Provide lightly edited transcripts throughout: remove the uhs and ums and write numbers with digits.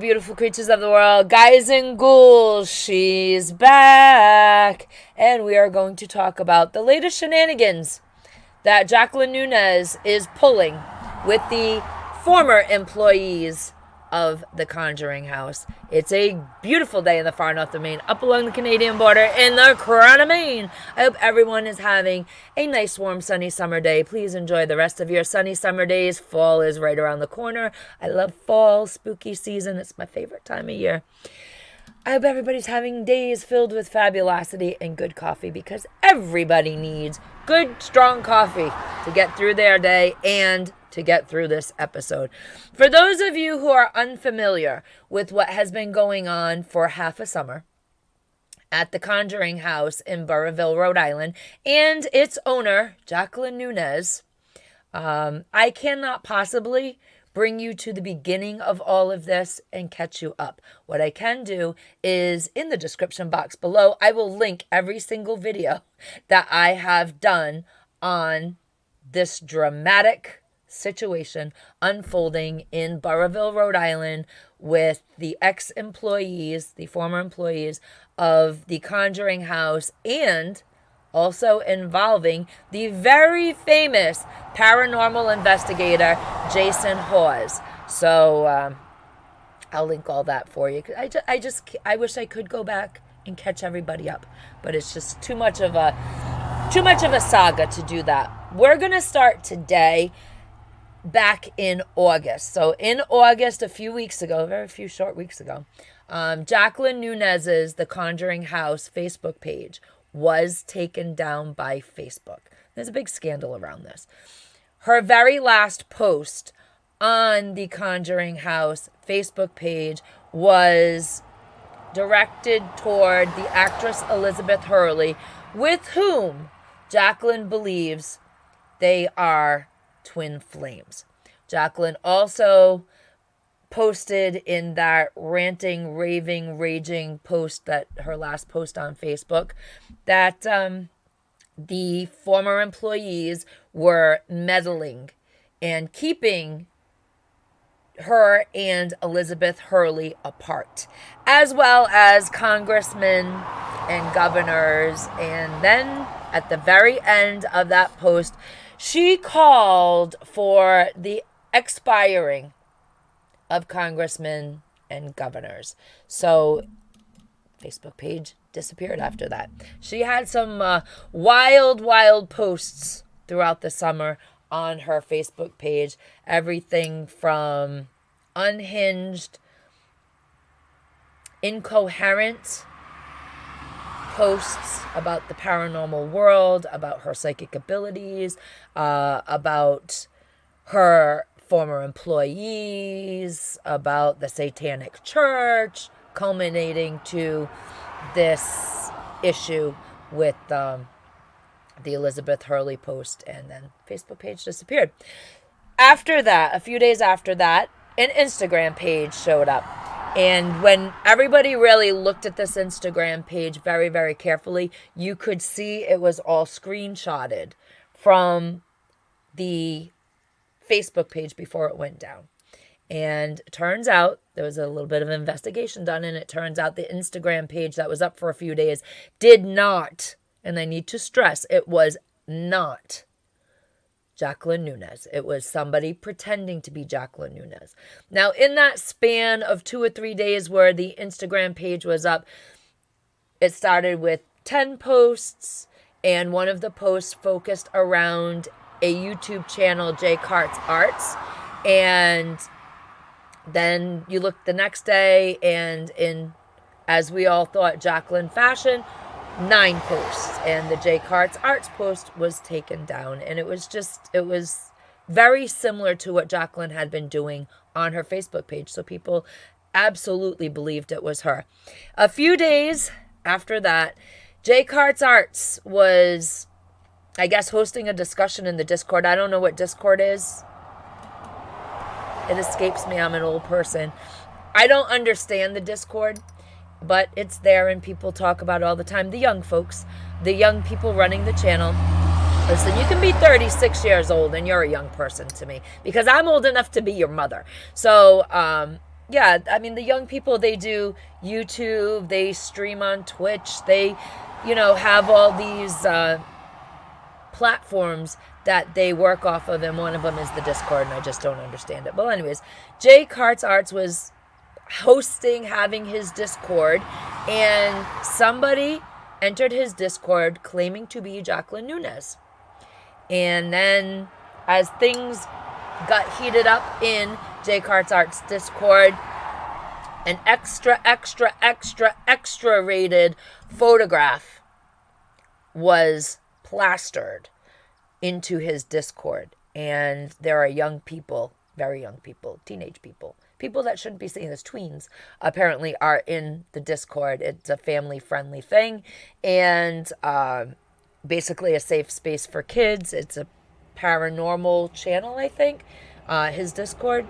beautiful creatures of the world, guys and ghouls, she's back. And we are going to talk about the latest shenanigans that Jacqueline Nunez is pulling with the former employees of the Conjuring house. It's a beautiful day in the far north of Maine, up along the Canadian border in the crown of Maine. I hope everyone is having a nice, warm, sunny summer day. Please enjoy the rest of your sunny summer days. Fall is right around the corner. I love fall, spooky season. It's my favorite time of year. I hope everybody's having days filled with fabulosity and good coffee, because everybody needs good, strong coffee to get through their day and to get through this episode. For those of you who are unfamiliar with what has been going on for half a summer at the Conjuring house in Burrillville, Rhode Island, and its owner, Jacqueline Nunez, I cannot possibly bring you to the beginning of all of this and catch you up. What I can do is, in the description box below, I will link every single video that I have done on this dramatic situation unfolding in Burrillville, Rhode Island, with the ex-employees, the former employees of the Conjuring house, and also involving the very famous paranormal investigator, Jason Hawes. So I'll link all that for you. I wish I could go back and catch everybody up, but it's just too much of a saga to do that. We're gonna start today back in August. So in August, a few weeks ago, very few short weeks ago, Jacqueline Nunez's The Conjuring House Facebook page was taken down by Facebook. There's a big scandal around this. Her very last post on the Conjuring House Facebook page was directed toward the actress Elizabeth Hurley, with whom Jacqueline believes they are twin flames. Jacqueline also posted in that ranting, raving, raging post, that her last post on Facebook, that the former employees were meddling and keeping her and Elizabeth Hurley apart, as well as congressmen and governors. And then at the very end of that post, she called for the expiring of congressmen and governors. So Facebook page disappeared after that. She had some wild posts throughout the summer on her Facebook page. Everything from unhinged, incoherent posts about the paranormal world, about her psychic abilities, about her former employees, about the Satanic Church, culminating to this issue with the Elizabeth Hurley post, and then Facebook page disappeared. After that, a few days after that, an Instagram page showed up. And when everybody really looked at this Instagram page very, very carefully, you could see it was all screenshotted from the Facebook page before it went down. And it turns out there was a little bit of investigation done, and it turns out the Instagram page that was up for a few days did not, and I need to stress, it was not Jacqueline Nunez. It was somebody pretending to be Jacqueline Nunez. Now, in that span of 2 or 3 days where the Instagram page was up, it started with 10 posts, and one of the posts focused around a YouTube channel, J. Cart's Arts. And then you look the next day, and in, as we all thought, Jacqueline fashion, 9 posts, and the J. Cart's Arts post was taken down. And it was very similar to what Jacqueline had been doing on her Facebook page. So people absolutely believed it was her. A few days after that, J. Cart's Arts was, I guess, hosting a discussion in the Discord. I don't know what Discord is. It escapes me. I'm an old person. I don't understand the Discord, but it's there and people talk about it all the time. The young folks, the young people running the channel. Listen, you can be 36 years old and you're a young person to me, because I'm old enough to be your mother. So yeah, I mean, the young people, they do YouTube, they stream on Twitch, they, have all these platforms that they work off of, and one of them is the Discord, and I just don't understand it. Well, anyways, Jay Kart's Arts was having his Discord, and somebody entered his Discord claiming to be Jacqueline Nunez. And then, as things got heated up in Jay Kart's Arts Discord, an extra rated photograph was plastered into his Discord. And there are young people, very young people, teenage people, people that shouldn't be seen as tweens, apparently are in the Discord. It's a family-friendly thing, and basically a safe space for kids. It's a paranormal channel, I think, his Discord.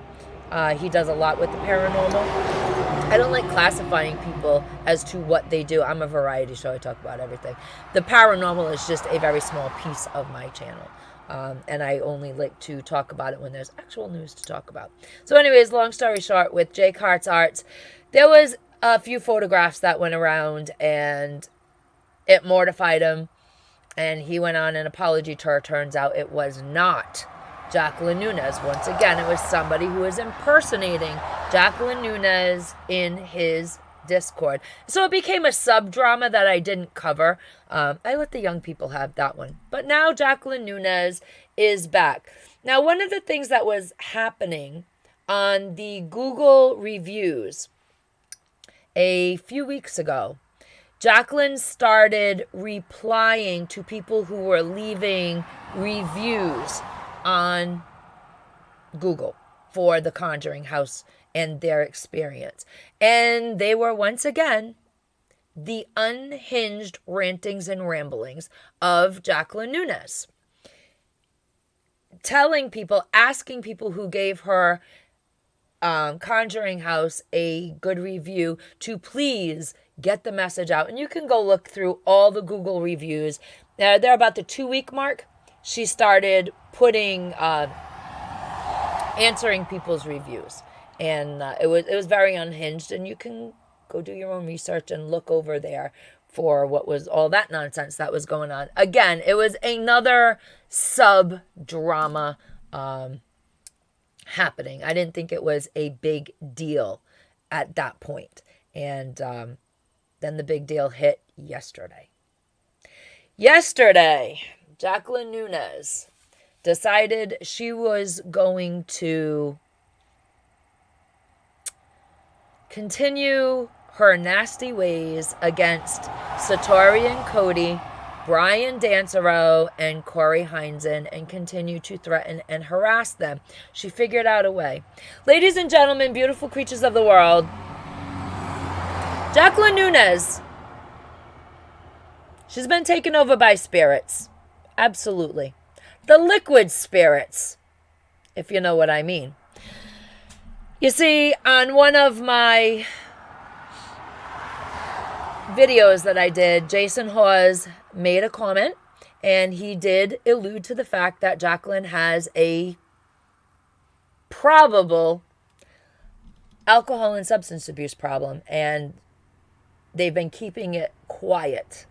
He does a lot with the paranormal. I don't like classifying people as to what they do. I'm a variety show. I talk about everything. The paranormal is just a very small piece of my channel. And I only like to talk about it when there's actual news to talk about. So anyways, long story short, with Jay Kart's Arts, there was a few photographs that went around, and it mortified him. And he went on an apology tour. Turns out it was not Jacqueline Nunez. Once again, it was somebody who was impersonating Jacqueline Nunez in his Discord. So it became a sub-drama that I didn't cover. I let the young people have that one. But now Jacqueline Nunez is back. Now, one of the things that was happening on the Google reviews a few weeks ago, Jacqueline started replying to people who were leaving reviews on Google for the Conjuring house and their experience. And they were once again the unhinged rantings and ramblings of Jacqueline Nunez. Telling people, asking people who gave her Conjuring house a good review to please get the message out. And you can go look through all the Google reviews. They're about the 2-week mark. She started putting, answering people's reviews. And it was very unhinged. And you can go do your own research and look over there for what was all that nonsense that was going on. Again, it was another sub-drama happening. I didn't think it was a big deal at that point. And then the big deal hit yesterday. Yesterday, Jacqueline Nunez decided she was going to continue her nasty ways against Satori and Cody, Brian Dansereau, and Corey Heinzen, and continue to threaten and harass them. She figured out a way. Ladies and gentlemen, beautiful creatures of the world, Jacqueline Nunez, she's been taken over by spirits. Absolutely. The liquid spirits, if you know what I mean. You see, on one of my videos that I did, Jason Hawes made a comment, and he did allude to the fact that Jacqueline has a probable alcohol and substance abuse problem, and they've been keeping it quiet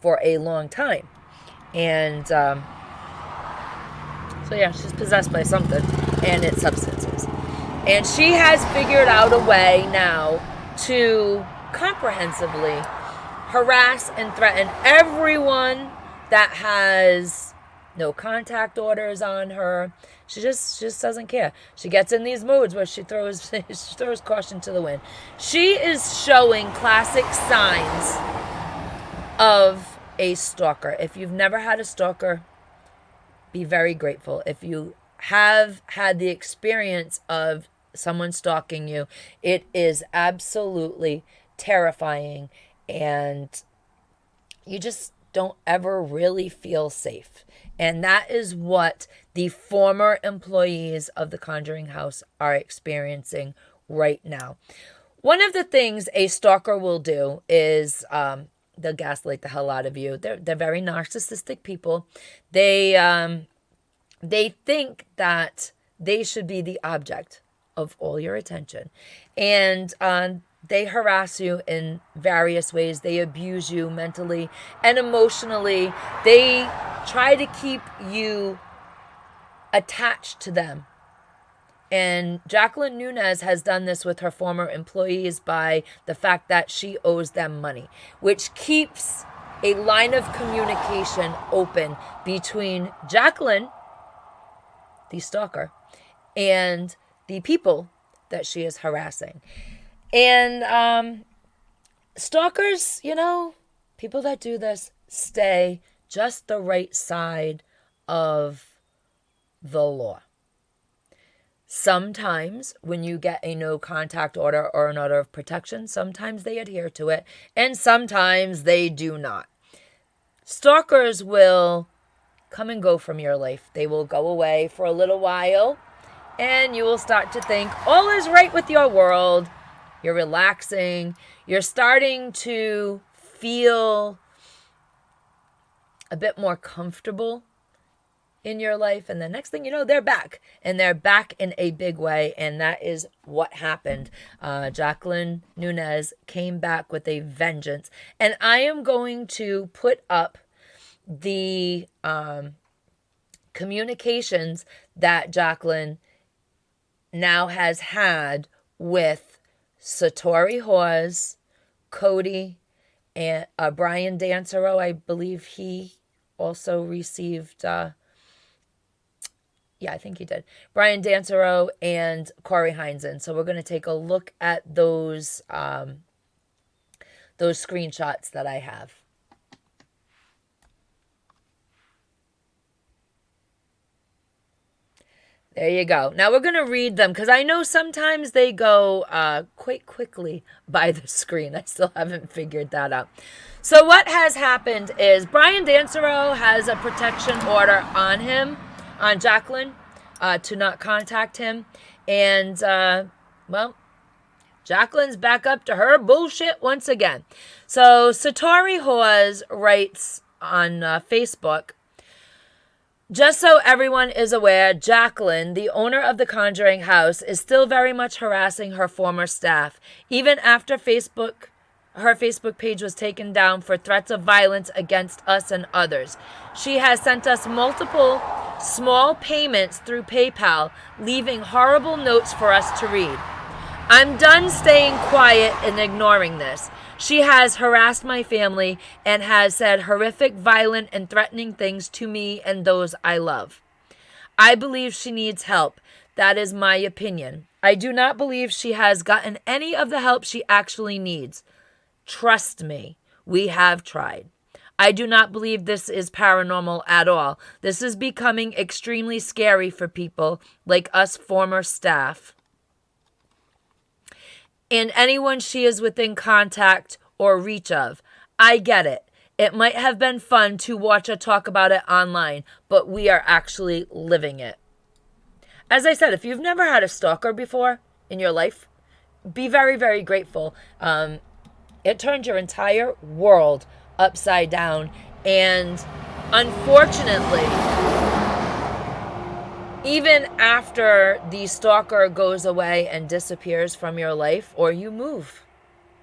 for a long time. And so yeah, she's possessed by something, and it's substances. And she has figured out a way now to comprehensively harass and threaten everyone that has no contact orders on her. She just doesn't care. She gets in these moods where she throws caution to the wind. She is showing classic signs of a stalker. If you've never had a stalker, be very grateful. If you have had the experience of someone stalking you, it is absolutely terrifying, and you just don't ever really feel safe. And that is what the former employees of the Conjuring house are experiencing right now. One of the things a stalker will do is they'll gaslight the hell out of you. They're very narcissistic people. They think that they should be the object of all your attention. And they harass you in various ways. They abuse you mentally and emotionally. They try to keep you attached to them. And Jacqueline Nunez has done this with her former employees by the fact that she owes them money, which keeps a line of communication open between Jacqueline, the stalker, and the people that she is harassing. And stalkers, people that do this stay just the right side of the law. Sometimes when you get a no contact order or an order of protection, sometimes they adhere to it and sometimes they do not. Stalkers will come and go from your life. They will go away for a little while and you will start to think all is right with your world. You're relaxing. You're starting to feel a bit more comfortable in your life, and the next thing you know, they're back, and they're back in a big way. And that is what happened. Jacqueline Nunez came back with a vengeance, and I am going to put up the communications that Jacqueline now has had with Satori Hawes, Cody, and Brian Dancero. I believe he also received I think he did. Brian Dancero and Corey Heinzen. So we're going to take a look at those screenshots that I have. There you go. Now we're going to read them because I know sometimes they go quite quickly by the screen. I still haven't figured that out. So what has happened is Brian Dancero has a protection order on him, on Jacqueline, to not contact him. And, Jacqueline's back up to her bullshit once again. So Satori Hawes writes on Facebook, just so everyone is aware, Jacqueline, the owner of the Conjuring house, is still very much harassing her former staff, even after her Facebook page was taken down for threats of violence against us and others. She has sent us multiple small payments through PayPal, leaving horrible notes for us to read. I'm done staying quiet and ignoring this. She has harassed my family and has said horrific, violent, and threatening things to me and those I love. I believe she needs help. That is my opinion. I do not believe she has gotten any of the help she actually needs. Trust me, we have tried. I do not believe this is paranormal at all. This is becoming extremely scary for people like us former staff and anyone she is within contact or reach of. I get it. It might have been fun to watch her talk about it online, but we are actually living it. As I said, if you've never had a stalker before in your life, be very, very grateful. It turned your entire world upside down. And unfortunately, even after the stalker goes away and disappears from your life, or you move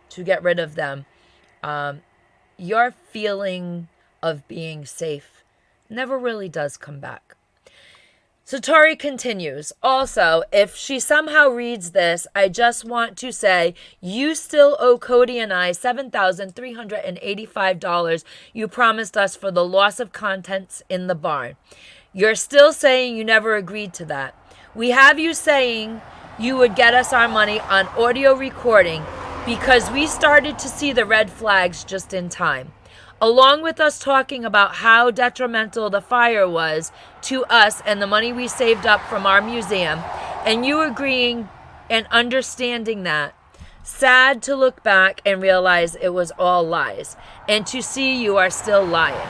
to get rid of them, your feeling of being safe never really does come back. Satori continues, also, if she somehow reads this, I just want to say you still owe Cody and I $7,385 you promised us for the loss of contents in the barn. You're still saying you never agreed to that. We have you saying you would get us our money on audio recording because we started to see the red flags just in time. Along with us talking about how detrimental the fire was to us and the money we saved up from our museum, and you agreeing and understanding that. Sad to look back and realize it was all lies, and to see you are still lying.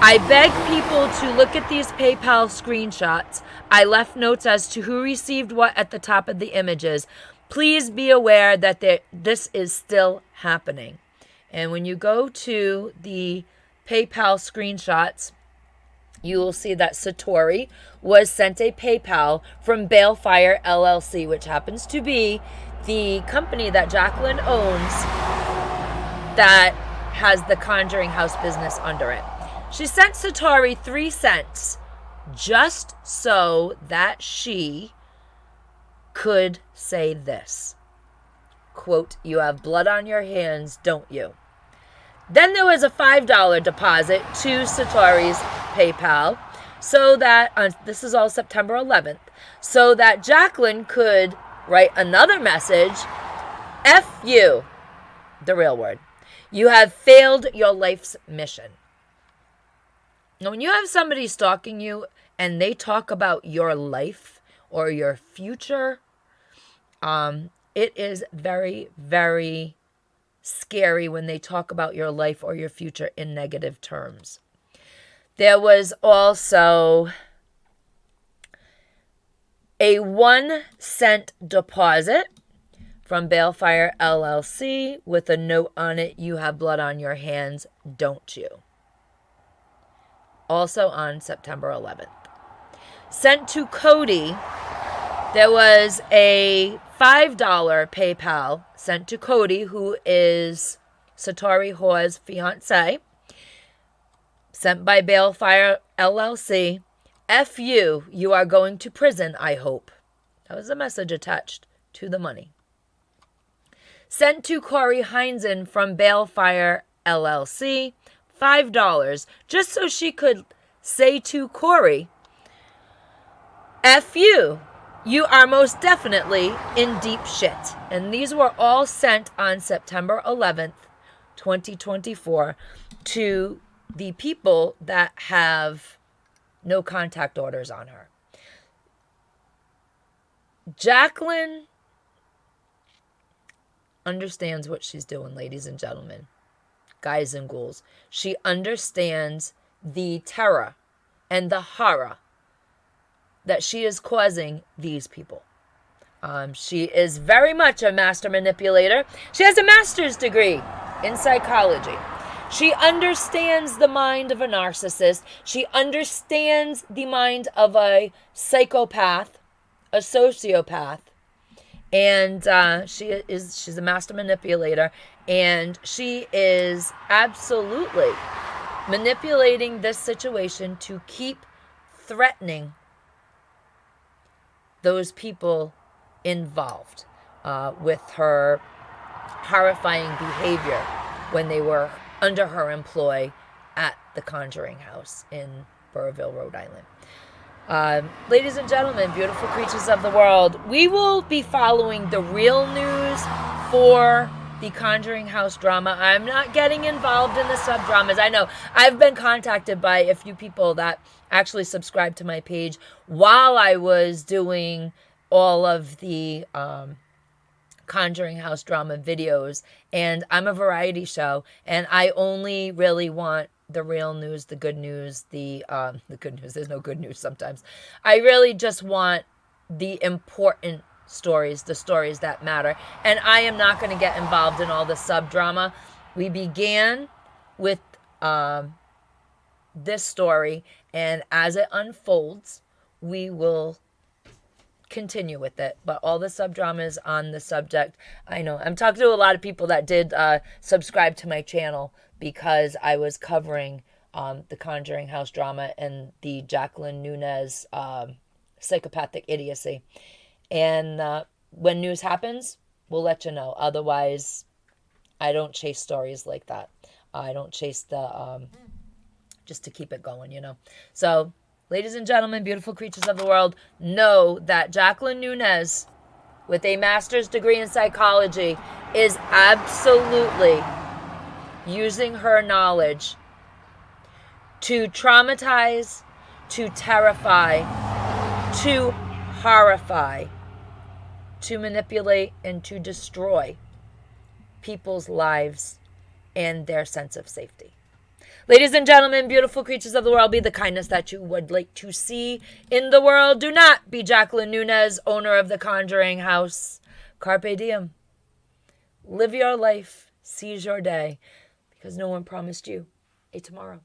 I beg people to look at these PayPal screenshots. I left notes as to who received what at the top of the images. Please be aware that this is still happening. And when you go to the PayPal screenshots, you will see that Satori was sent a PayPal from Balefire LLC, which happens to be the company that Jacqueline owns that has the Conjuring House business under it. She sent Satori 3 cents just so that she could say this. Quote, "You have blood on your hands, don't you?" Then there was a $5 deposit to Satori's PayPal so that, this is all September 11th, so that Jacqueline could write another message. F you, the real word. You have failed your life's mission. Now, when you have somebody stalking you and they talk about your life or your future, it is very, very scary when they talk about your life or your future in negative terms. There was also a 1 cent deposit from Balefire LLC with a note on it, "You have blood on your hands, don't you?" Also on September 11th. Sent to Cody, there was a $5 PayPal sent to Cody, who is Satori Hoa's fiance, sent by Balefire LLC. "F you, you are going to prison, I hope." That was a message attached to the money. Sent to Corey Heinzen from Balefire LLC, $5, just so she could say to Corey, "F you, you are most definitely in deep shit." And these were all sent on September 11th, 2024 to the people that have no contact orders on her. Jacqueline understands what she's doing, ladies and gentlemen, guys and ghouls. She understands the terror and the horror that she is causing these people. She is very much a master manipulator. She has a master's degree in psychology. She understands the mind of a narcissist. She understands the mind of a sociopath, and she's a master manipulator, and she is absolutely manipulating this situation to keep threatening those people involved with her horrifying behavior when they were under her employ at the Conjuring House in Burrville, Rhode Island. Ladies and gentlemen, beautiful creatures of the world, we will be following the real news for the Conjuring House drama. I'm not getting involved in the sub-dramas. I know I've been contacted by a few people that actually subscribed to my page while I was doing all of the Conjuring House drama videos, and I'm a variety show, and I only really want the real news, the good news, the good news. There's no good news sometimes. I really just want the important stories, the stories that matter, and I am not going to get involved in all the sub-drama. We began with this story, and as it unfolds, we will continue with it. But all the sub-dramas on the subject, I know I'm talking to a lot of people that did subscribe to my channel because I was covering the Conjuring House drama and the Jacqueline Nunez psychopathic idiocy. And when news happens, we'll let you know. Otherwise, I don't chase stories like that. I don't chase the just to keep it going, you know. So, ladies and gentlemen, beautiful creatures of the world, know that Jacqueline Nunez, with a master's degree in psychology, is absolutely using her knowledge to traumatize, to terrify, to horrify, to manipulate, and to destroy people's lives and their sense of safety. Ladies and gentlemen, beautiful creatures of the world, be the kindness that you would like to see in the world. Do not be Jacqueline Nunez, owner of the Conjuring House. Carpe diem. Live your life. Seize your day. Because no one promised you a tomorrow.